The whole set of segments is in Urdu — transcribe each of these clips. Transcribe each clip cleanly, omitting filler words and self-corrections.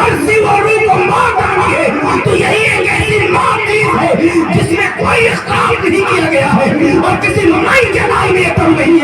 عرضی و روح کو موت آنی ہے تو یہی ایک ایسی موت ہے جس میں کوئی اختلاف نہیں کیا گیا ہے اور کسی نمائی کے نام میں نہیں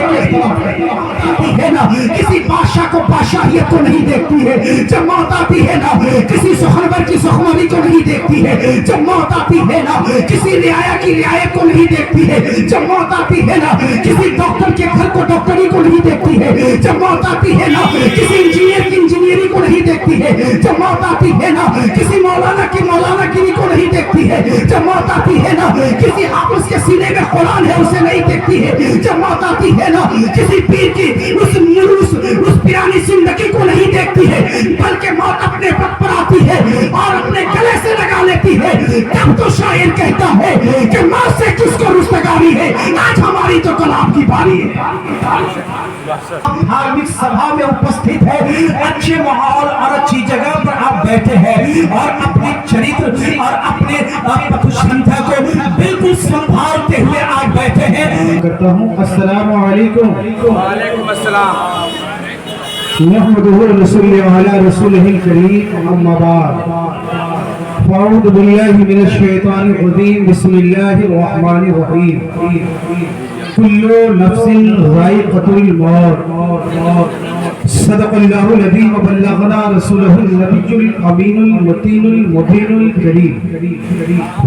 ہے نا. کسی بادشاہ کو بادشاہیت کو نہیں دیکھتی ہے جب موت آتی ہے نا, کسی سخنور کی سخنوری کو نہیں دیکھتی ہے جب موت آتی ہے نا, کسی رعایا کی رعایت کو نہیں دیکھتی ہے جب موت آتی ہے نا, کسی ڈاکٹر کے گھر کو ڈاکٹری کو نہیں دیکھتی ہے جب موت آتی ہے نا, کسی انجینئر کی انجینئرنگ کو نہیں دیکھتی ہے جب موت آتی ہے نا, کسی مولانا کی مولانا گیری کو نہیں دیکھتی ہے جب موت آتی ہے نا, کسی حافظ کے سینے میں قرآن ہے اسے نہیں دیکھتی ہے جب موت آتی ہے نا, کسی پیر کی اس پیرانی زندگی کو نہیں دیکھتی ہے بلکہ موت اپنے وقت پر آتی ہے اور اپنے گلے سے لگا لیتی ہے. تب تو شاعر کہتا ہے کہ موت سے کس کو رستگاری ہے, آج ہماری تو کل آپ کی باری ہے. دھارمک سبھا میں اپستھت ہے, اچھے ماحول اور اچھی جگہ پر آپ بیٹھے ہیں اور اپنے چریتر اور اپنے پتھشنتھا کو بالکل سنبھالتے ہوئے آپ بیٹھے ہیں. کرتا ہوں السلام علیکم. وعلیکم السلام. نحمده ونصلي على رسوله الكريم اما بعد فاعوذ بالله من الشيطان الرجيم بسم الله الرحمن الرحيم. كل نفس ذائقة الموت صدق الله العظيم وبلغنا رسوله النبي الأمين المتين المبين الكريم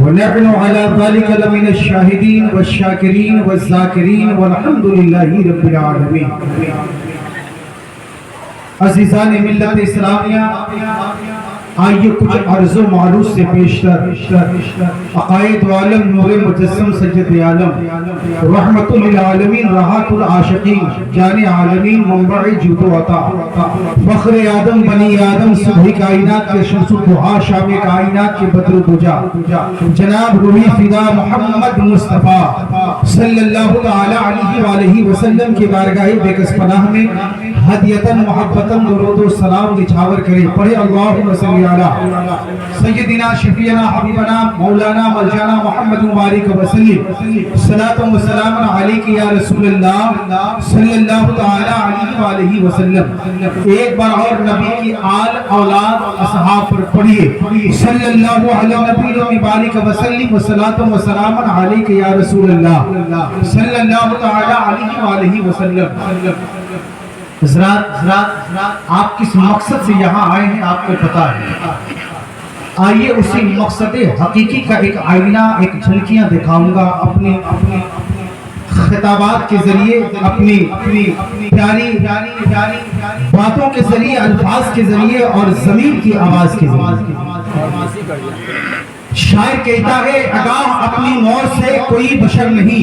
ونحن على ذلك لمن الشاهدين والشاكرين والذاكرين والحمد لله رب العالمين. عزیزان ملت اسلامیہ, آئیے کچھ عرض و معروض سے پیشتر عقائد عالم نور مجسم سید عالم رحمت للعالمین راحت العاشقین جان عالمین منبع جود و عطا فخر آدم بنی آدم صبح کائنات کے شمس الضحیٰ شام کائنات کے بدر الدجا جناب روحی فدا محمد مصطفیٰ صلی اللہ تعالی علیہ وآلہ وسلم کی بارگاہ بیکس پناہ میں ہدیتاً محبتاً درود و سلام نچھاور کرے. پڑھے اللہم صلی علی سیدنا شفیعنا حبیبنا مولانا ملجانا محمد مبارک وسلم صلاة و سلام علیک یا رسول اللہ صلی اللہ تعالی علیہ وآلہ وسلم. ایک بار اور نبی کی آل اولاد اصحاب پر پڑھیے صلی اللہ علیہ نبی مبارک وسلم صلاة و سلام علیک یا رسول اللہ صلی اللہ تعالی علیہ وآلہ وسلم. حضرات آپ کس مقصد سے یہاں آئے ہیں آپ کو پتا ہے. آئیے اسی مقصد حقیقی کا ایک آئینہ, ایک جھلکیاں دکھاؤں گا اپنی خطابات کے ذریعے, اپنی پیاری باتوں کے ذریعے, الفاظ کے ذریعے اور زمین کی آواز کے ذریعے. شاعر کہتا ہے آگاہ اپنی موت سے کوئی بشر نہیں,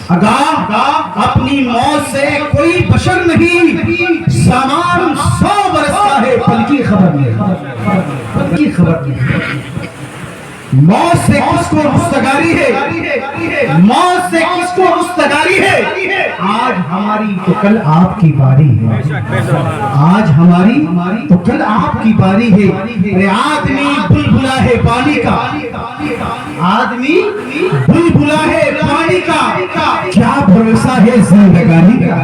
آگاہ اپنی موت سے کوئی بشر نہیں, سامان 100 برس کا ہے پل کی خبر نہیں. موت سے کس کو رستگاری ہے, موت سے کس کو رستگاری ہے, آج ہماری تو کل آپ کی باری ہے, آج ہماری تو کل آپ کی باری ہے. آدمی بلبلا ہے پانی کا, آدمی بلبلا ہے پانی کا, کیا بھروسہ ہے زندگانی کا,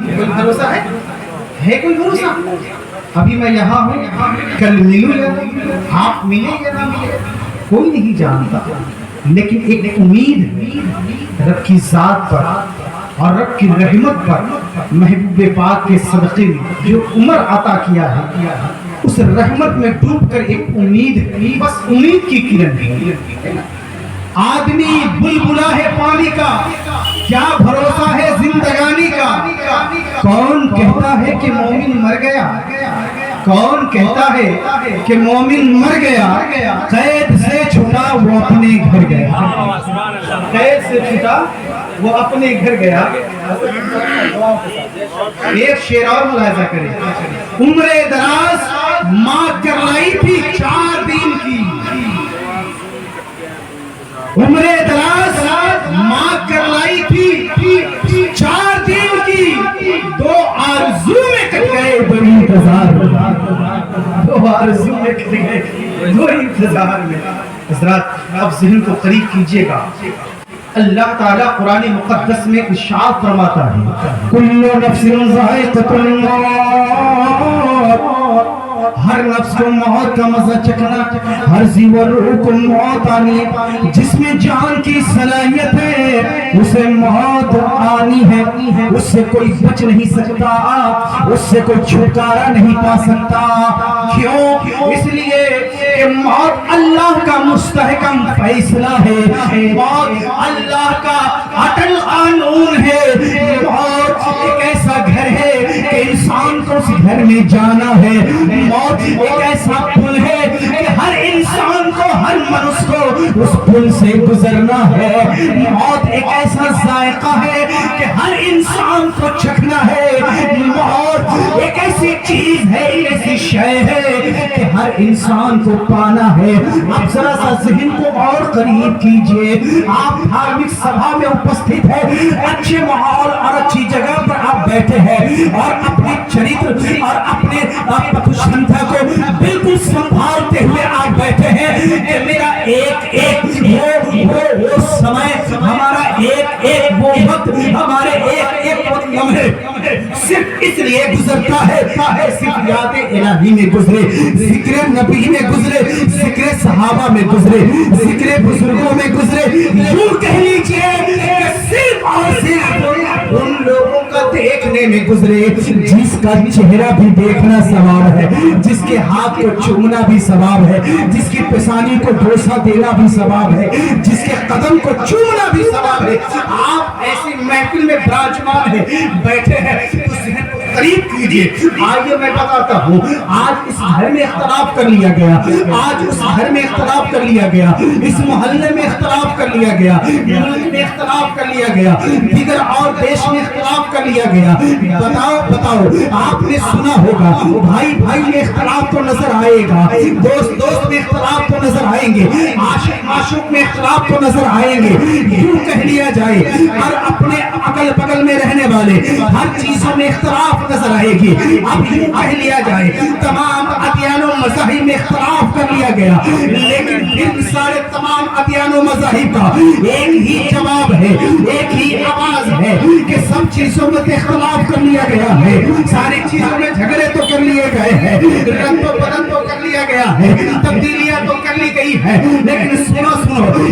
کوئی بھروسہ ہے کوئی بھروسہ. ابھی میں یہاں ہوں, کل ملوں یا آپ ملیں یا نہ ملیں کوئی نہیں جانتا, لیکن ایک امید رب کی ذات پر اور رب کی رحمت پر, محبوب پاک کے صدقے میں جو عمر عطا کیا ہے اس رحمت میں ڈوب کر ایک امید, بس امید کی کرن ہے. آدمی بلبلا ہے پانی کا, کیا بھروسہ ہے زندگانی کا. کون کہتا ہے کہ مومن مر گیا, کون کہتا ہے کہ مومن مر گیا, قید سے چھوٹا وہ اپنے گھر گیا, قید سے چھوٹا وہ اپنے گھر گیا. ایک شعر اور ملاحظہ کریں, عمر دراز ماں کر لائی تھی 4 دن کی, عمر دراز ماں کر لائی تھی 4 دن کی, 2 آرزو میں کٹ گئے بڑی انتظار میں, 2 آرزو میں کٹ گئے بڑی انتظار میں. حضرات اب ذہن کو قریب کیجئے گا, اللہ تعالیٰ قرآن مقدس میں ارشاد فرماتا ہے کل نفس ذائقۃ الموت ہر نفس کو موت کا مزہ چکھنا، ہر زیب و روح کو موت آنی، جس میں جان کی صلاحیت ہے اسے موت آنی ہے، اس سے کوئی بچ نہیں سکتا، اس سے کوئی چھٹکارا نہیں پا سکتا۔ کیوں؟ اس لیے کہ موت اللہ کا مستحکم فیصلہ ہے، موت اللہ کا اٹل قانون ہے، موت ایک ایسا گھر ہے کہ انسان کو اس گھر میں جانا ہے، موت ایک ایسا پل ہے کہ ہر انسان کو، ہر منس کو اس پل سے گزرنا ہے، موت ایک ایسا ذائقہ ہے کہ ہر انسان کو چکھنا ہے، موت ایک ایسی چیز ہے، ایک ایسی شے ہے کہ ہر انسان کو پانا ہے۔ آپ ذرا سا ذہن کو اور قریب کیجئے، آپ دھارمک سبھا میں اپستھت ہے، اچھے ماحول اور اچھی جگہ پر آپ بیٹھے ہیں اور اپنے چریتر اور اپنے پتوشنتھا کو بالکل سنبھالتے ہوئے آپ بیٹھے ہیں کہ میرا ایک ایک وہ سمے، ہمارا ایک ایک وہ وقت، ہمارے ایک ایک وقت لمحے صرف اس لیے گزرتا ہے صرف یاد الہی میں گزرے، ذکر نبی میں گزرے، ذکر صحابہ میں گزرے، ذکر بزرگوں میں گزرے، یوں کہہ لیجئے کہ صرف اور صرف ان لوگوں کا دیکھنے میں گزرے جس کا چہرہ بھی دیکھنا ثواب ہے، جس کے ہاتھ کو چومنا بھی ثواب ہے، جس کی پسانی کو بوسہ دینا بھی ثواب ہے، جس کے قدم کو چومنا بھی ثواب ہے۔ آپ ایسی محفل میں براجمان ہیں، بیٹھے ہیں، تو ذہن کو قریب کیجئے۔ آئیے میں بتاتا ہوں، آج اس گھر میں اختلاف کر لیا گیا، آج اس گھر میں اختلاف کر لیا گیا، اس محلے میں اختلاف کر لیا گیا، ملک میں اختلاف کر لیا گیا، دیگر اور دیش میں اختلاف کر لیا گیا۔ بتاؤ آپ نے سنا ہوگا بھائی بھائی میں اختلاف تو نظر آئے گا، دوست دوست میں اختلاف تو نظر آئیں گے، عاشق معشوق میں اختلاف تو نظر آئیں گے، یوں کہہ لیا جائے ہر اپنے اگل بغل میں رہنے والے ہر چیزوں میں اختلاف نظر آئے گی۔ اب یوں کہہ لیا جائے تمام ادیان و مذاہب میں اختلاف کر لیا گیا، لیکن پھر سارے تمام ادیان و مذاہب کا ایک ہی جواب ہے، ایک ہی آواز ہے کہ سب چیزوں میں اختلاف کر لیا گیا ہے، ساری چیزوں میں جھگڑے تو کر لیے گئے ہیں، رنگ و بدن تو کر لیا گیا ہے، تبدیلیاں تو کر لی گئی ہے، لیکن سنو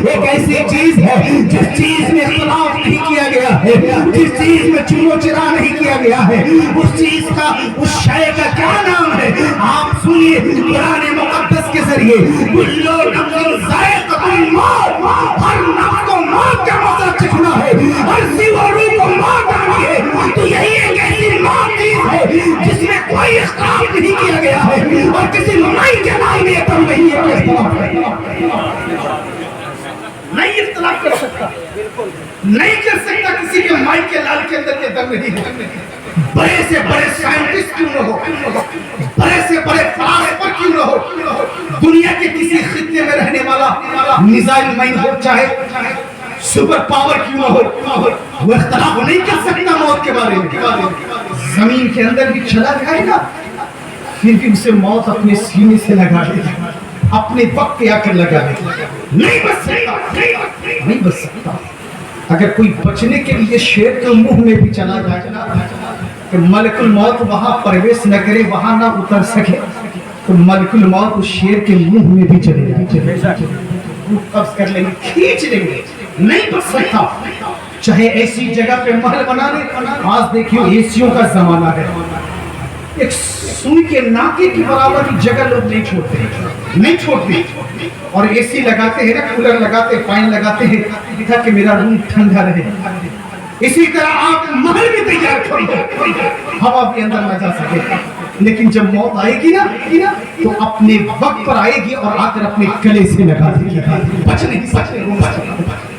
ایک ایسی چیز ہے جس چیز میں اختلاف نہیں کیا گیا ہے، جس چیز میں چلو چرا نہیں کیا گیا ہے، اس چیز کا، اس شے کا کیا نام ہے؟ آپ سنیے قرآن مقدس کے ذریعے، کلو نفس ذائقۃ الموت، ہر نفس کو موت کا مزہ چکھنا ہے، ہر ذی و روح کو موت آنی ہے۔ تو یہی ایک ایسی موت چیز ہے جس میں کوئی اختلاف نہیں کیا گیا ہے، اور کسی مائی کے نام میں تم نہیں ہے اختلاف ہے، نہیں اختلاف کر سکتا، نہیں کر سکتا کسی کے مائی کے لال کے اندر یہ دم نہیں ہے۔ بڑے سے بڑے سائنٹسٹ کیوں نہ ہو، بڑے سے بڑے فلاسفر کیوں نہ ہو، دنیا کے کسی خطے میں رہنے والا میزائل مین ہو، چاہے سپر پاور کیوں نہ ہو، وہ اختلاف نہیں کر سکتا موت کے بارے میں۔ زمین کے اندر بھی چلا جائے گا، پھر بھی اسے موت اپنے سینے سے لگا دے گا، اپنے وقت پہ آ کر لگا دے گا، نہیں بچ سکتا، نہیں بچ سکتا۔ اگر کوئی بچنے کے لیے شیر کے منہ میں بھی چلا جائے گا کہ ملک الموت وہاں پرویش نہ کرے، وہاں نہ اتر سکے، تو ملک الموت اس شیر کے منہ میں بھی چلے جائے، قبض کر لیں گے، کھینچ لیں گے، نہیں بچ سکتا۔ چاہے ایسی جگہ پہ محل بنا لے، آج دیکھیے ایسیوں کا زمانہ ہے، ایک سوئی کے ناکے کی برابر کی جگہ لوگ نہیں چھوڑتے، نہیں چھوڑتے، اور اے سی لگاتے ہیں نا، کولر لگاتے ہیں، فین لگاتے ہیں تاکہ میرا روم ٹھنڈا رہے۔ اسی طرح آپ محل بھی تیار کیجئے، ہوا بھی اندر نہ جا سکے، لیکن جب موت آئے گی نا تو اپنے وقت پر آئے گی اور آ کر اپنے گلے سے لگا دے گی، بچ نہیں سکتے،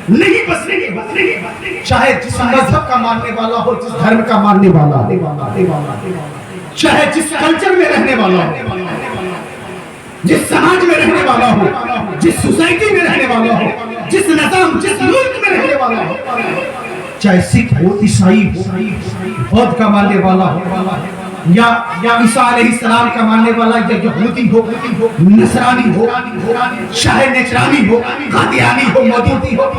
نہیں بچنے گے، چاہے جس مذہب کا ماننے والا ہو، جس دھرم کا ماننے والا ہو، چاہے جس کلچر میں رہنے والا ہو، جس سماج میں رہنے والا ہو، جس سوسائٹی میں رہنے والا ہو، جس نظام، جس ملک میں رہنے والا ہو، چاہے سکھ ہو، عیسائی ہو، بودھ کا ماننے والا ہو، یا عیسیٰ علیہ السلام کا ماننے والا، یا یہودی ہو، نصرانی ہو، چاہے نیچرانی ہو، قادیانی ہو، مودودی ہو،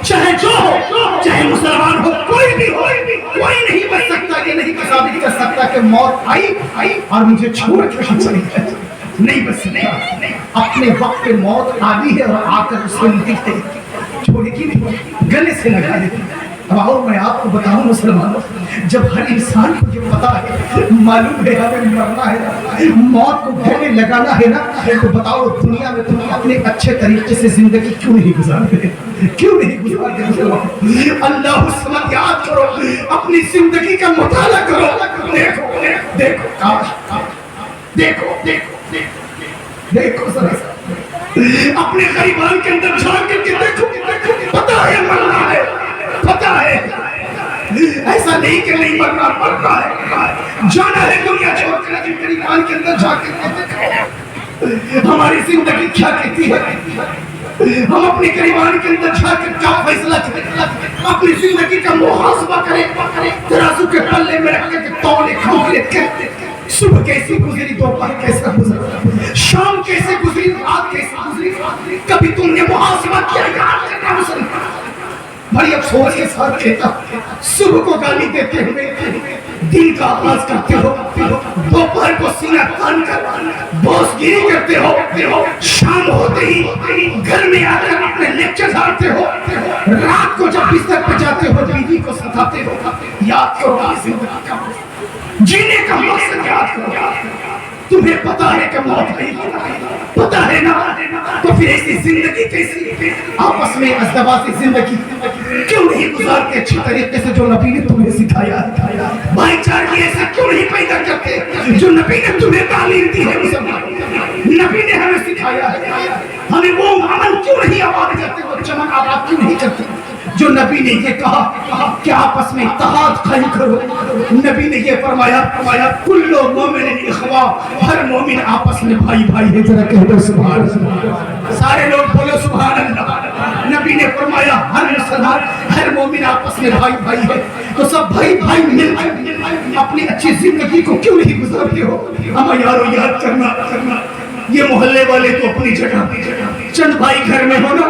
چاہے جو ہو، چاہے مسلمان ہو، کوئی بھی ہو، کوئی نہیں بچ سکتا، یہ نہیں ثابت کر سکتا کہ موت آئی اور مجھے چھوڑ کر چلی گئے. نہیں بس اپنے وقت پہ موت آدھی ہے اور آ کر اس کو لکھتے چھوڑے کی نہیں, گلے سے لگا دیتی. اب آؤ میں آپ کو بتاؤں مسلمانوں, جب ہر انسان کو یہ پتا ہے, معلوم ہے ہمیں مرنا ہے, موت کو گلے لگانا ہے نا, تو بتاؤ دنیا میں تم اپنے اچھے طریقے سے زندگی کیوں نہیں گزارتے, کیوں نہیں گزارتے مسلمان؟ اللہ الصمد یاد کرو, اپنی زندگی کا مطالعہ کرو. دیکھو دیکھو کاش دیکھو دیکھو دیکھو ذرا اپنے غریبان کے اندر جھانک کر کے دیکھو, پتا ہے مرنا ہے, پتا ہے ایسا نہیں کہ نہیں مرنا, مرنا ہے, جانا ہے دنیا چھوڑ کر. اپنے غریبان کے اندر جھانک کر کے دیکھو ہماری زندگی کیا کہتی ہے, ہم اپنے غریبان کے اندر جھانک کر کیا فیصلہ کریں, اپنی زندگی کا محاسبہ کریں, ترازو کے پلے میں رکھ کر تولے کھوکھلے کرتے. صبح کیسی گزری, دوپہر کیسا گزرا, شام کیسے گزری, رات کیسے گزری, کبھی تم نے محاسبہ کیا؟ یاد کرنا مسلمان, بڑی افسوس کے ساتھ کہتا, صبح کو گالی دیتے ہوئے دن کا آغاز کرتے ہو, دوپہر کو سینہ تان کر بوس گیری کرتے ہو, شام ہوتے ہی گھر میں آ کر اپنے لیکچر ہارتے ہو, رات کو جب بستر پہ جاتے ہو بیوی کو ستاتے ہو. یاد کرو زندگی کا جینے کا مقصد, یاد کرو. تمہیں پتا ہے کہ موت نہیں, پتا ہے نا, تو پھر ایسی زندگی کیسی, آپس میں ازدواجی زندگی کیوں نہیں گزارتے اچھی طریقے سے جو نبی نے تمہیں سکھایا, بھائی چارگی ایسا کیوں نہیں پیدا کرتے جو نبی نے تمہیں تعلیم دی ہے. نبی نے ہمیں سکھایا ہے, ہمیں وہ عمل کیوں نہیں آباد کرتے, وہ چمن آباد کیوں نہیں کرتے جو نبی نے یہ کہا کہ آپس میں اتحاد قائم کرو. نبی نے یہ فرمایا کل مومن اخوا, ہر مومن آپس میں بھائی بھائی ہے. ذرا کہہ دو سبحان اللہ, سارے لوگ بولو سبحان اللہ. نبی نے فرمایا ہر مسلمان, ہر مومن آپس میں بھائی بھائی ہے, تو سب بھائی بھائی مل کر اپنی اچھی زندگی کو کیوں نہیں گزارتے ہو؟ ہمیں یارو یاد کرنا, یہ محلے والے تو اپنی جگہ, چند بھائی گھر میں ہونا,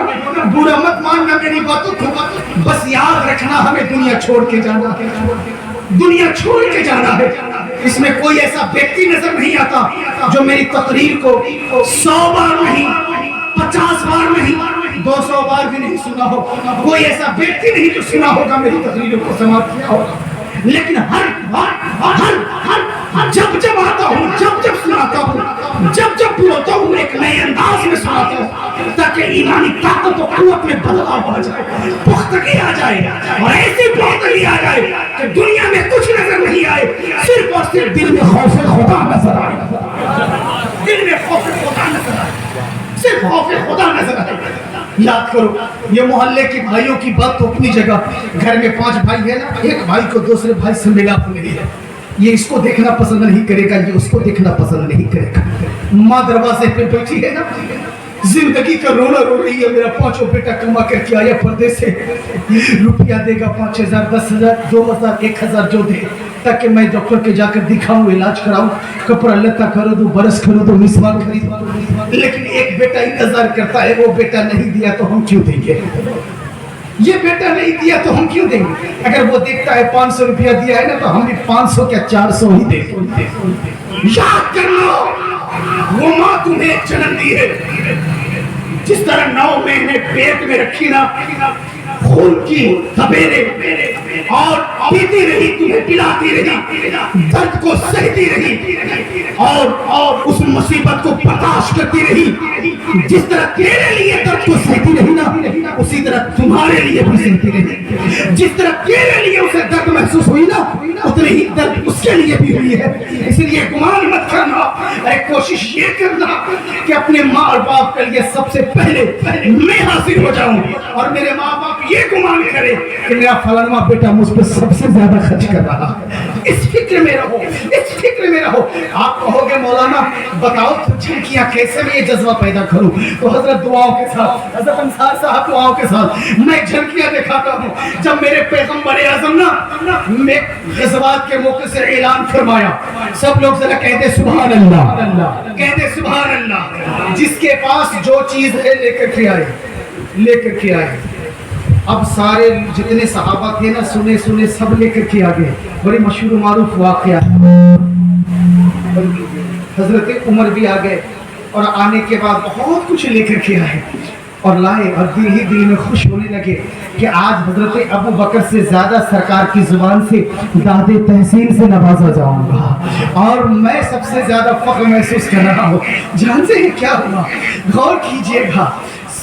برا مت ماننا میری باتوں کو, بس یاد رکھنا ہمیں دنیا چھوڑ کے جانا ہے, دنیا چھوڑ کے جانا ہے. اس میں کوئی ایسا ویکتی نظر نہیں آتا جو میری تقریر کو 100 بار نہیں, 50 بار نہیں, 200 بار بھی نہیں سنا ہو. کوئی ایسا ویکتی نہیں جو سنا ہوگا میری تقریروں کو سماعت کیا ہوگا, لیکن ہر جب جب آتا ہوں, جب جب سناتا ہوں, جب جب بولتا ہوں, ایک نئے انداز میں سناتا ہوں تاکہ ایمانی طاقت و قوت میں بدلاؤ آ جائے, پختگی آ جائے, اور ایسی پختگی آ جائے کہ دنیا میں کچھ نظر نہیں آئے, صرف اور صرف دل میں خوف خدا نظر آئے, دل میں خوف خدا نظر آئے, صرف خوف خدا نظر آئے. یاد کرو یہ محلے کے بھائیوں کی بات تو اپنی جگہ, گھر میں 5 بھائی ہے نا, ایک بھائی کو دوسرے بھائی سے ملاپ نہیں ہے, یہ اس کو دیکھنا پسند نہیں کرے گا, یہ اس کو دیکھنا پسند نہیں کرے گا. ماں دروازے پہ بیٹھی ہے نا, زندگی کا رونا رو رہی ہے, میرا 5 بیٹا کما کر کے آیا پردیس سے, روپیہ دے گا 5000 10,000 2000 1000 جو دے, تاکہ میں ڈاکٹر کے جا کر دکھاؤں, علاج کراؤں, کپڑا لتا کرو دو, برس کرو دو, مسواک خریدو. لیکن ایک بیٹا انتظار کرتا ہے, وہ بیٹا نہیں دیا تو ہم کیوں دیں گے, یہ بیٹا نہیں دیا تو ہم کیوں دیں گے. اگر وہ دیکھتا ہے 500 روپیہ دیا ہے نا, تو ہم بھی 500 کیا 400 ہی دیں گے. یاد کر لو وہ ماں تمہیں جنم دی ہے, جس طرح 9 مہینے پیٹ میں رکھی نا, خون کی تبیرے اور پیتی رہی, تمہیں پلاتی رہی, درد کو سہتی رہی, اور اس مصیبت کو برداشت کرتی رہی. جس طرح تیرے لیے درد کو سہتی رہی نا, اسی طرح تمہارے لیے بھی سہتی رہی. جس طرح تیرے لیے اسے درد محسوس ہوئی نا, اتنے ہی درد اس کے لیے بھی ہوئی ہے. اس لیے گمان مت کرنا, کوشش یہ کرنا کہ اپنے ماں اور باپ کے لیے سب سے پہلے میں حاضر ہو جاؤں, اور میرے ماں باپ یہ گمان کرے کہ میرا فلانا بیٹا مجھ پر سب سے زیادہ خرچ کر رہا. اس فکر میں رہو, اس فکر میں رہو. آپ کہو گے مولانا بتاؤ تو جھنکیاں کیسے میں یہ جذبہ پیدا کروں, تو حضرت دعاؤں کے ساتھ, حضرت انصار صاحب دعاؤں کے ساتھ میں جھنکیاں دکھاتا ہوں. جب میرے پیغمبر اعظم نا میں غزوات کے موقع سے اعلان فرمایا, سب لوگ ذرا کہتے سبحان اللہ, کہتے سبحان اللہ. جس کے پاس جو چیز ہے لے کر کے آئے, لے کر کے آئے. اب سارے جتنے صحابہ تھے نا, سنے سنے سب لے کر کے آگے. بڑی مشہور و معروف واقعہ حضرت عمر بھی آ گئے اور آنے کے بعد بہت کچھ لے کر کے آئے اور لائے، اور دل ہی دل میں خوش ہونے لگے کہ آج حضرت ابو بکر سے زیادہ سرکار کی زبان سے داد تحسین سے نوازا جاؤں گا، اور میں سب سے زیادہ فخر محسوس کر رہا ہوں۔ جانتے ہیں کیا ہوا؟ غور کیجئے گا،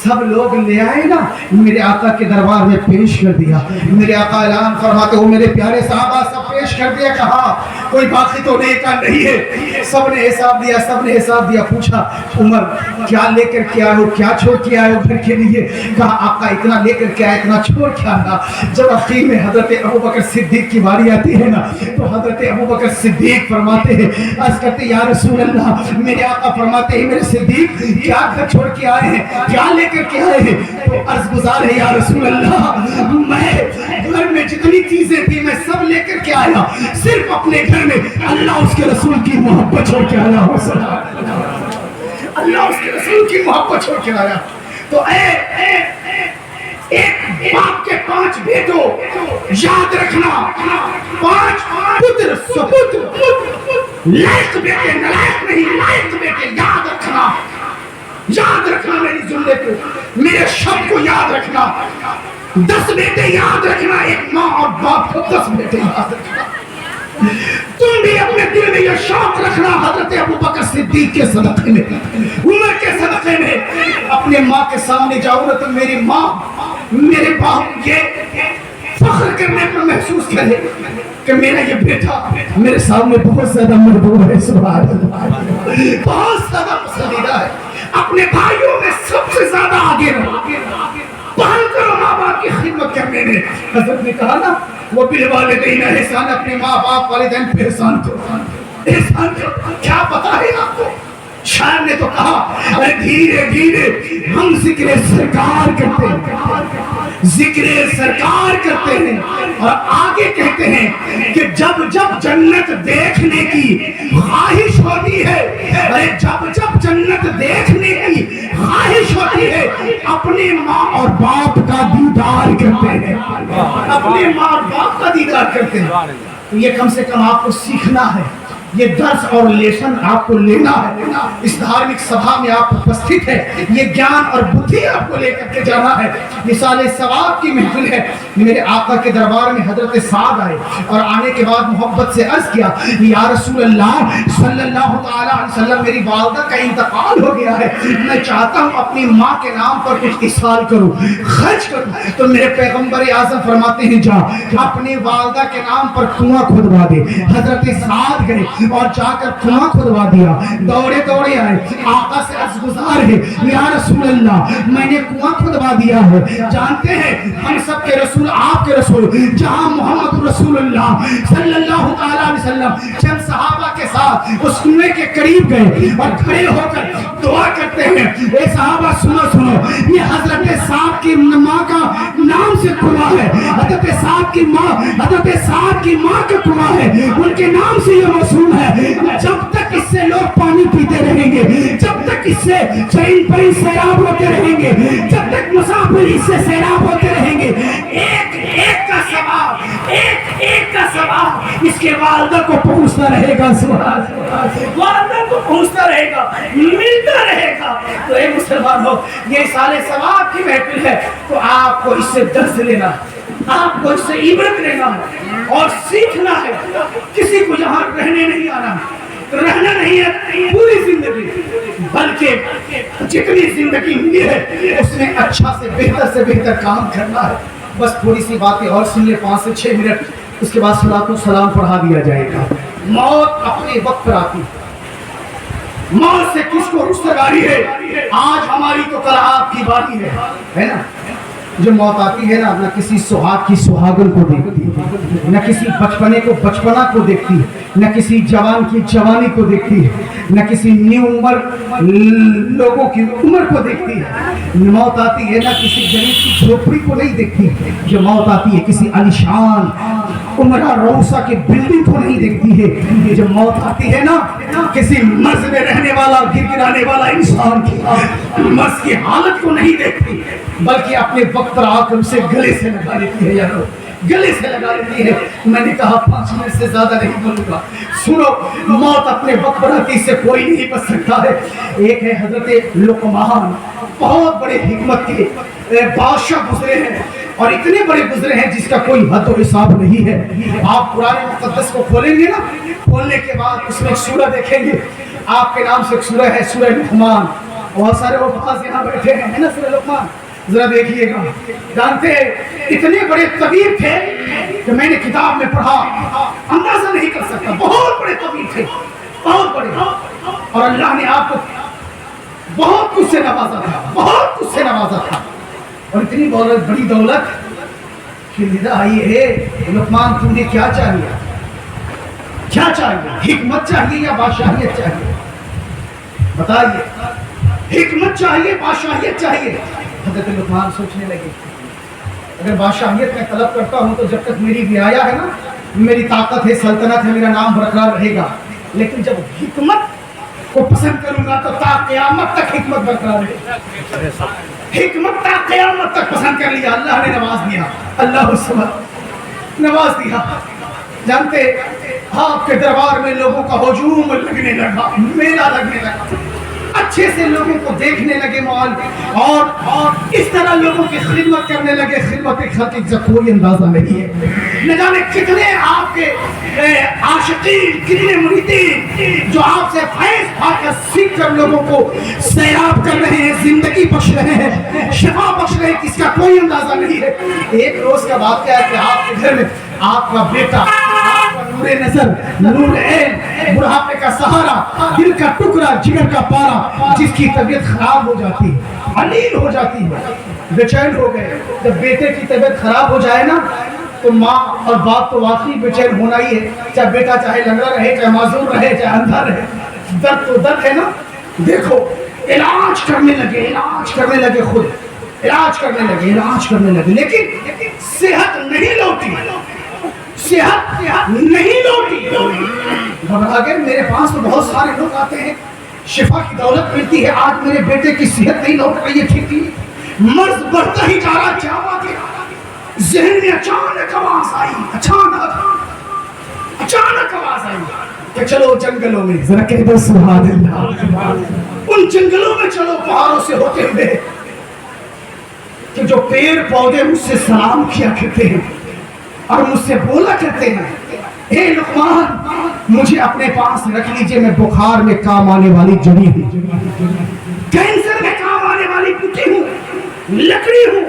سب لوگ لے آئے نا، میرے آقا کے دربار میں پیش کر دیا۔ میرے آقا اعلان فرماتے ہو، میرے پیارے صحابہ سب پیش کر دیا، کہا کوئی باقی تو نہیں کا نہیں ہے۔ سب نے حساب دیا، سب نے حساب دیا۔ پوچھا عمر کیا لے کر کے آئے ہو، کیا چھوڑ کے آئے ہو گھر کے لیے؟ کہا آقا اتنا لے کر کے آئے، اتنا چھوڑ کے آنا۔ جب اخیر میں حضرت ابو بکر صدیق کی باری آتی ہے نا، تو حضرت ابو بکر صدیق فرماتے ہیں، عرض کرتے یا رسول اللہ، میرے آقا فرماتے ہیں میرے صدیق کیا گھر چھوڑ کے آئے ہیں، کیا لے کر کے آئے ہیں؟ تو عرض گزار ہے یا رسول اللہ، میں گھر میں جتنی چیزیں تھی میں سب لے کر کے آیا، صرف اپنے گھر میں اللہ اس کے رسول کی محبت چھوڑ کے آیا ہو، اللہ اس کے رسول کی محبت چھوڑ کے آیا۔ تو ایک باپ کے 5 بیٹوں، یاد رکھنا 5 پتر سپتر، لائق بیٹے نلائق نہیں، لائق بیٹے، یاد رکھنا، یاد رکھنا میری جملے کو، میرے شب کو یاد رکھنا۔ 10 بیٹے یاد رکھنا، ایک ماں اور باپ کو 10 بیٹے یاد رکھنا۔ تم بھی اپنے دل میں یہ شوق رکھنا، حضرت ابو بکر صدیق کے صدقے میں، عمر کے صدقے میں اپنے ماں کے سامنے جاؤ نا تو میری ماں میرے باپ یہ فخر کرنے پر محسوس کرے کہ میرا یہ بیٹا میرے سامنے بہت زیادہ مربوب ہے، سبحان اللہ، بہت زیادہ پسندیدہ ہے، اپنے بھائیوں میں سب سے زیادہ آگے رہو، پہل کرو ماں باپ کی خدمت کرنے میں۔ حضرت نے کہا نا وہ بالوالدین احسان، اپنے ماں باپ والدین پہ احسان کرو، احسان کرو۔ کیا پتا ہے آپ کو؟ شاعر نے تو کہا دھیرے دھیرے ہم ذکر سرکار کرتے ہیں، ذکر سرکار کرتے ہیں، اور آگے کہتے ہیں کہ جب جب جنت دیکھنے کی خواہش ہوتی ہے، ارے جب جب جنت دیکھنے کی خواہش ہوتی ہے، اپنے ماں اور باپ کا دیدار کرتے ہیں، اپنے ماں اور باپ کا دیدار کرتے ہیں۔ تو یہ کم سے کم آپ کو سیکھنا ہے، یہ درس اور لیسن آپ کو لینا ہے، اس دھارمک سبھا میں آپ اپستھت ہے، یہ گیان اور بدھی آپ کو لے کر کے جانا ہے، مثال ثواب کی محفل ہے۔ میرے آقا کے دربار میں حضرت سعد آئے اور آنے کے بعد محبت سے عرض کیا یا رسول اللہ صلی اللہ تعالی علیہ وسلم، میری والدہ کا انتقال ہو گیا ہے، میں چاہتا ہوں اپنی ماں کے نام پر کچھ اصال کروں، خرچ کروں۔ تو میرے پیغمبر اعظم فرماتے ہیں جا اپنی والدہ کے نام پر کنواں کھدوا دے۔ حضرت سعد گئے اور جا کر کنواں کھدوا دیا، دوڑے دوڑے آئے، آقا سے عرض گزار ہے یا رسول اللہ میں نے کنواں کھدوا دیا ہے، جانتے ہیں ہم سب کے رسول آپ کے رسول جہاں محمد رسول اللہ صلی اللہ تعالی علیہ وسلم چند صحابہ کے ساتھ اس کنویں کے قریب گئے اور کھڑے ہو کر دعا کرتے ہیں، اے صحابہ سنو سنو، یہ حضرت سعد کی ماں کا نام سے کنواں ہے، حضرت سعد کی ماں، حضرت سعد کی ماں کا کنواں ہے، ان کے نام سے یہ موسوم ہے، جب تک اس سے لوگ پانی پیتے رہیں گے، جب تک اس سے چرند پرند سیراب ہوتے رہیں گے، جب تک مسافر اس سے سیراب ہوتے رہیں گے، ایک ایک کا ثواب، ایک ایک کا ثواب اس کے والدہ کو پہنچتا رہے گا، سبحان اللہ، والدہ کو پہنچتا رہے گا، ملتا رہے گا۔ تو اے مسلمان ہو، یہ سال ثواب کی محفل ہے، تو آپ کو اس سے درس لینا، آپ کو اس سے عبرت لینا اور سیکھنا ہے۔ کسی کو یہاں رہنے نہیں آنا، رہنا نہیں ہے پوری زندگی، بلکہ جتنی زندگی ملی ہے اس میں اچھا سے بہتر کام کرنا ہے۔ بس تھوڑی سی باتیں اور سن لیں، 5 سے 6 منٹ، اس کے بعد صلاۃ و سلام پڑھا دیا جائے گا۔ موت اپنے وقت پر آتی، موت سے کس کو رستگاری ہے؟ آج ہماری تو کل آپ کی باری ہے نا؟ جو موت آتی ہے نا، نہ کسی سہاگ کی سہاگن کو دیکھتی، نہ کسی بچپنے کو بچپنا کو دیکھتی، نہ کسی جوان کی جوانی کو دیکھتی ہے، نہ کسی نیو عمر لوگوں کی عمر کو دیکھتی ہے۔ موت آتی ہے نہ کسی غریب کی جھوپڑی کو نہیں دیکھتی، جو موت آتی ہے کسی عالیشان عمرہ روسا کی بلڈنگ کو نہیں دیکھتی ہے۔ جو موت آتی ہے نا، کسی مرض میں رہنے والا گر گرانے والا انسان کی مرض کی حالت کو نہیں دیکھتی، بلکہ اپنے وقت پر آ کر اسے گلے سے لگا لیتی ہے۔ یارو گلے سے لگا لیتی ہے. میں نے کہا 5 منٹ سے زیادہ نہیں بولوں گا. سنو, موت اپنے وقت پر آتی سے کوئی نہیں بچ سکتا ہے. ایک ہے حضرت لقمان, بہت بڑے حکمت کے بادشاہ گزرے ہیں, اور اتنے بڑے گزرے ہیں جس کا کوئی حد و حساب نہیں ہے. آپ قرآن مقدس کو کھولیں گے نا, کھولنے کے بعد اس میں ایک سورہ دیکھیں گے, آپ کے نام سے ایک سورہ ہے, سورہ لقمان. بہت سارے حفاظ یہاں بیٹھے ہیں نا, سورہ لقمان ذرا دیکھیے گا. جانتے ہیں اتنے بڑے طبیب تھے کہ میں نے کتاب میں پڑھا, اندازہ نہیں کر سکتا, بہت بڑے طبیب تھے, بہت بڑے, اور اللہ نے آپ کو بہت کچھ سے نوازا تھا, بہت کچھ سے نوازا تھا, اور اتنی بڑی دولت کہ ندا آئی ہے. لقمان تمہیں کیا چاہیے, کیا چاہیے, حکمت چاہیے یا بادشاہیت چاہیے؟ بتائیے, حکمت چاہیے بادشاہیت چاہیے؟ حضرت لقمان سوچنے لگے, اگر بادشاہیت میں طلب کرتا ہوں تو جب تک میری رعایا ہے نا, میری طاقت ہے, سلطنت ہے, میرا نام برقرار رہے گا. لیکن جب حکمت کو پسند کروں گا تو تا قیامت تک حکمت برقرار رہے. حکمت تا قیامت تک پسند کر لیا, اللہ نے نواز دیا, اللہ سبحانہ نواز دیا. جانتے آپ کے دربار میں لوگوں کا ہجوم لگنے لگا, میلہ لگنے لگا, اچھے سے لوگوں کو دیکھنے لگے مال, اور اس طرح لوگوں کی خدمت کرنے لگے. خدمت خلق کا کوئی اندازہ نہیں ہے. نہ جانے کتنے آپ کے عاشقین, کتنے مریدین جو آپ سے فیض پا کر سیکھ کر لوگوں کو سیراب کر رہے ہیں, زندگی بخش رہے ہیں, شفا بخش رہے ہیں, اس کا کوئی اندازہ نہیں ہے. ایک روز کا واقعہ ہے کہ آپ کے گھر میں آپ کا بیٹا, نور نظر, نور عین, بڑھاپے کا سہارا, دل کا ٹکڑا, جگر کا پارا, جس کی طبیعت خراب ہو جاتی ہے, علیل ہو جاتی ہے, بے چین ہو گئے. جب بیٹے کی طبیعت خراب ہو جائے نا تو ماں اور باپ تو واقعی بے چین ہونا ہی ہے, چاہے بیٹا چاہے لنگڑا رہے, چاہے معذور رہے, چاہے اندھا رہے. درد تو درد ہے نا. دیکھو علاج کرنے لگے, علاج کرنے لگے, خود علاج کرنے لگے, علاج کرنے لگے, لیکن صحت نہیں لوٹی, صحت نہیں لوٹی. گھبرا گئے, میرے پاس تو بہت سارے لوگ آتے ہیں, شفا کی دولت ملتی ہے, آج میرے بیٹے کی صحت نہیں لوٹ رہی ہے, ٹھیک نہیں, مرض بڑھتا ہی جا رہا. کیا بات ہے؟ ذہن میں اچانک آواز آئی, اچانک آواز آئی کہ چلو جنگلوں میں, ذرا کہہ دو سبحان اللہ, ان جنگلوں میں چلو پہاڑوں سے ہوتے ہوئے, کہ جو پیڑ پودے مجھ سے سلام کیا کرتے ہیں اور مجھ سے بولا کرتے ہیں, اے لقمان مجھے اپنے پاس رکھ لیجئے, میں بخار میں کام آنے والی جڑی ہوں, کینسر میں کام آنے والی بوٹی ہوں, لکڑی ہوں,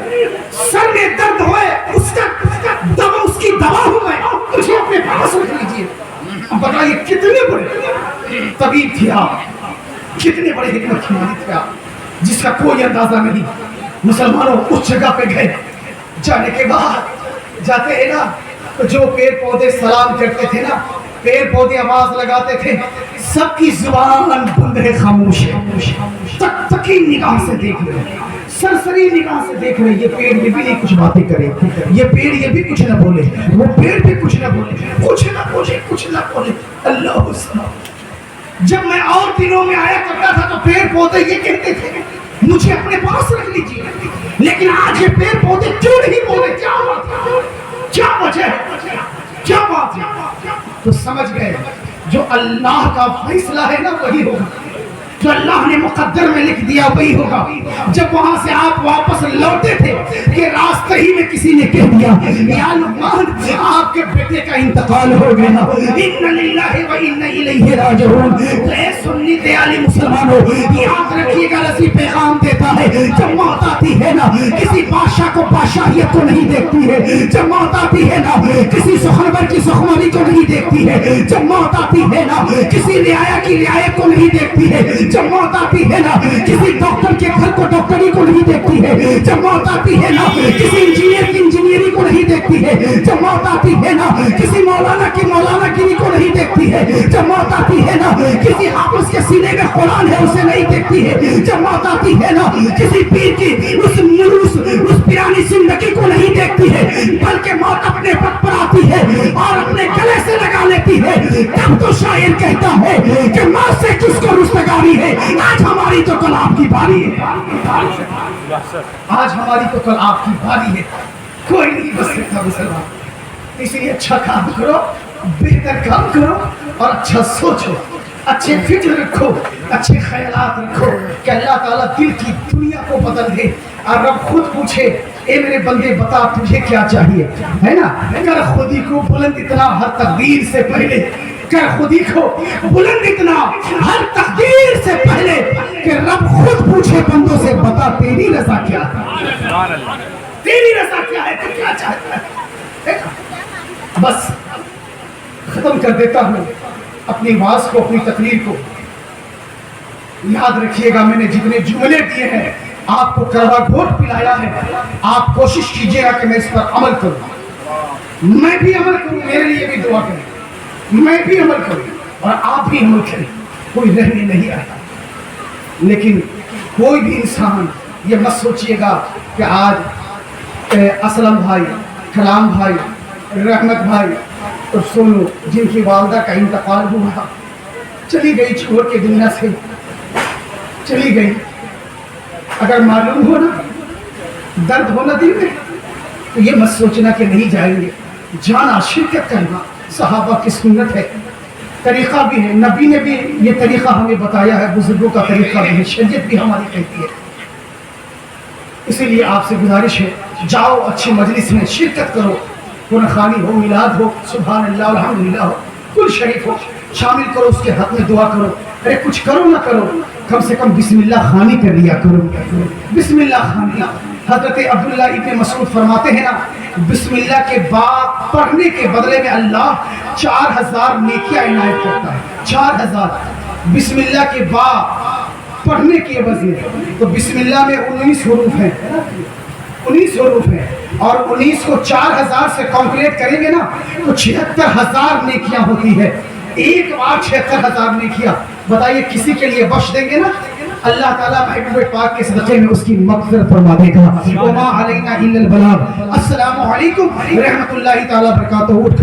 سر میں درد ہوئے اس کی دوا ہوں, میں مجھے اپنے پاس رکھ لیجئے. اب بتائیے کتنے بڑے طبیب تھے آپ, کتنے بڑے حکمت کے مالک تھے آپ, جس کا کوئی اندازہ نہیں. مسلمانوں اس جگہ پہ گئے, جانے کے بعد جاتے ہیں نا تو جو پیڑ پودے سلام کرتے تھے نا, پیڑ پودے آواز لگاتے تھے, سب کی زبان بند ہے, خاموش ہے, تک تکی نگاہ سے دیکھ رہے, سرسری نگاہ سے دیکھ رہے. یہ پیڑ یہ بھی نہیں کچھ باتیں کرے, یہ پیڑ یہ بھی کچھ نہ بولے, وہ پیڑ بھی کچھ نہ بولے, کچھ نہ بولے, کچھ نہ بولے. اللہ سبحانہ. جب میں اور دنوں میں آیا کرتا تھا تو پیڑ پودے یہ کہتے تھے مجھے اپنے پاس رکھ لیجیے, لیکن آج یہ پیڑ پودے کیوں نہیں بولے؟ کیا بات, کیا وجہ ہے, کیا بات ہے؟ تو سمجھ گئے جو اللہ کا فیصلہ ہے نا وہی ہوگا, جو اللہ نے مقدر میں لکھ دیا وہی ہوگا. جب وہاں سے آپ واپس لوٹے تھے کہ راستے ہی میں کسی نے کہہ دیا یا لقمان آپ کے بیٹے کا انتقال ہو گیا, اِنَّ لِلَّهِ وَإِنَّ إِلَيْهِ راجعون. تو اے سنی دیالی مسلمانوں, یاد رکھیے گا رسی پیغام دیتا ہے, جب موت آتی ہے نا کسی بادشاہ کو بادشاہیت کو نہیں دیکھتی ہے, جب موت آتی ہے نا کسی سخنور کی سخنوری کو نہیں دیکھتی ہے, جب موت آتی ہے نا کسی رعایا کی رعایت کو نہیں دیکھتی ہے, جب موت آتی ہے نا کسی ڈاکٹر کے گھر کو ڈاکٹری کو نہیں دیکھتی ہے, جب موت آتی ہے نا کسی انجینئر کی انجینئری کو نہیں دیکھتی ہے, جب موت آتی ہے نا کسی مولانا کی مولانا گیری کو نہیں دیکھتی ہے, جب موت آتی ہے نا کسی حافظ کے سینے میں قرآن ہے اسے نہیں دیکھتی ہے, جب موت آتی ہے نا کسی پیر کی اس پیرانی زندگی کو نہیں دیکھتی ہے, بلکہ موت اپنے وقت پر آتی ہے اور اپنے گلے سے لگا لیتی ہے. تب تو شاعر کہتا ہے کہ موت سے کس کو رستگاری ہے, آج ہماری تو کل آپ کی باری ہے, آج ہماری تو کل آپ کی باری ہے, کوئی نہیں بچ سکتا مسلمان. اس لیے اچھا کام کرو، بہتر کام کرو اور اچھا سوچو، اچھے فکر رکھو، اچھے خیالات رکھو کہ اللہ تعالیٰ دل کی دنیا کو بدل دے اور رب خود پوچھے اے میرے بندے بتا تجھے کیا چاہیے، ہے نا؟ کر خودی کو بلند اتنا ہر تقدیر سے پہلے، کر خودی کو بلند اتنا ہر تقدیر سے پہلے کہ رب خود پوچھے بندوں سے بتا تیری رضا کیا ہے، تیری رضا کیا ہے، تو کیا چاہتا ہے۔ بس ختم کر دیتا ہوں اپنی آواز کو، اپنی تقریر کو۔ یاد رکھیے گا میں نے جتنے جملے دیے ہیں آپ کو کروا گھوٹ پلایا ہے، آپ کوشش کیجئے گا کہ میں اس پر عمل کروں، میں بھی عمل کروں، میرے لیے بھی دعا کریں، میں بھی عمل کروں اور آپ بھی عمل کریں، کوئی رہنے نہیں آتا۔ لیکن کوئی بھی انسان یہ مت سوچئے گا کہ آج اسلم بھائی، کلام بھائی، رحمت بھائی اور سونو جن کی والدہ کا انتقال ہوا، چلی گئی چھوڑ کے دنیا سے، چلی گئی۔ اگر معلوم ہو نا، درد ہونا دل میں، تو یہ مت سوچنا کہ نہیں جائیں گے، جانا، شرکت کرنا صحابہ کی سنت ہے، طریقہ بھی ہے، نبی نے بھی یہ طریقہ ہمیں بتایا ہے، بزرگوں کا طریقہ بھی ہے، شریعت بھی ہماری کہتی ہے۔ اسی لیے آپ سے گزارش ہے جاؤ اچھی مجلس میں شرکت کرو، قرآن خوانی ہو، میلاد ہو، سبحان اللہ الحمدللہ ہو، کل شریف ہو، شامل کرو، اس کے حق میں دعا کرو۔ ارے کچھ کرو نہ کرو، کم سے کم بسم اللہ خوانی کر لیا کرو، بسم اللہ خوانی۔ حضرت عبداللہ ابن مسعود فرماتے ہیں نا، بسم اللہ کے بعد پڑھنے کے بدلے میں اللہ 4000 نیکیاں عنایت کرتا ہے، 4000 بسم اللہ کے بعد پڑھنے کے عوض میں۔ تو بسم اللہ میں 19 حروف ہیں، 19 حروف ہیں، اور 19 کو 4000 سے کیلکولیٹ کریں گے نا تو 76000 نیکیاں ہوتی ہے، ایک بار 76000 نیکیاں۔ بتائیے کسی کے لیے بخش دیں گے نا، اللہ تعالیٰ محبوب پاک کے صدقے میں اس کی مغفرت فرما دے گا۔ وما علینا الا البلاغ۔ السلام علیکم ورحمۃ اللہ تعالیٰ وبرکاتہ۔